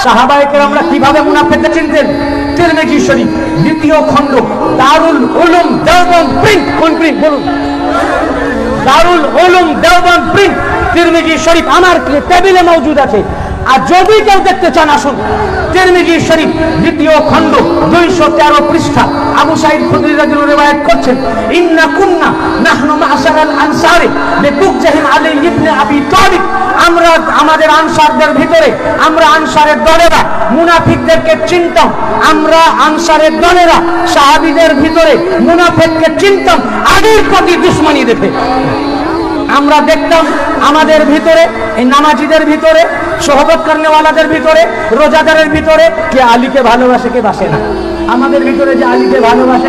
সাহাবায়ে কেরামরা কিভাবে মুনাফিকদের চিনতেন? তিরমিজি শরীফ দ্বিতীয় খণ্ড, দারুল উলুম দেওবন্দ প্রিন্ট। কোন প্রিন্ট বলুন? দারুল উলুম দেওবন্দ প্রিন্ট তিরমিজি শরীফ আমার টেবিলে মজুদ আছে। আর যদি কেউ দেখতে চান আসুন, তিরমিজি শরীফ দ্বিতীয় খণ্ড 213 পৃষ্ঠা। আবু সাঈদ খুদরী রাদিয়াল্লাহু রিওয়ায়াত করছেন, ইন্না কুন্না নাহনু মা'শারাল আনসারি লিতুকজাহিম আলী ইবনে আবি তালিব। আমরা আমাদের আনসারদের ভিতরে, আমরা আনসারের দলেরা মুনাফিকদেরকে চিনতাম। আমরা আনসারের দলেরা সাহাবীদের ভিতরে মুনাফিককে চিনতাম আলীর প্রতি দুশমনী দেখে। আমরা দেখতাম আমাদের ভিতরে, এই নামাজীদের ভিতরে, সোহবত করনেওয়ালাদের ভিতরে, রোজাদারের ভিতরে কে আলীকে ভালোবাসে, কে বাসে না। আমাদের ভিতরে যে আলীকে ভালোবাসে,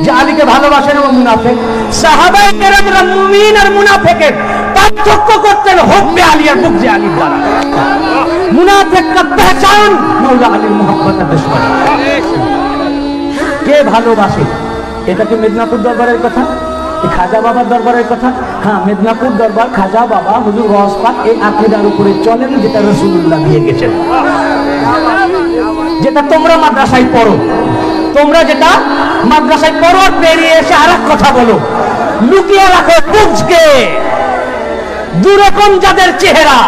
যে আলীকে ভালোবাসে না ও মুনাফিক। সাহাবায়ে কেরামরা মুমিন আর মুনাফিকের পার্থক্য করতেন হুব্বে আলী আর বুগজে আলী দ্বারা। মুনাফিক का पहचान मौला আলীর मोहब्बत আর दुश्मनी। কে ভালোবাসে? এটা কি মেদিনীপুর দরবারের কথা, খাজা বাবার দরবারের কথা? হ্যাঁ, মেদিনীপুর দরবার, খাজা বাবা, হুজুর গওস পাক এই আকীদার উপরে চলেন যেটা রাসূলুল্লাহ দিয়ে গেছেন, যেটা তোমরা মাদ্রাসায় পড়ো। তোমরা যেটা মাদ্রাসায় পড়ো, বেরিয়ে এসে আরেক কথা বলো, লুকিয়ে রাখো বুঝকে। দুরকম যাদের চেহারা,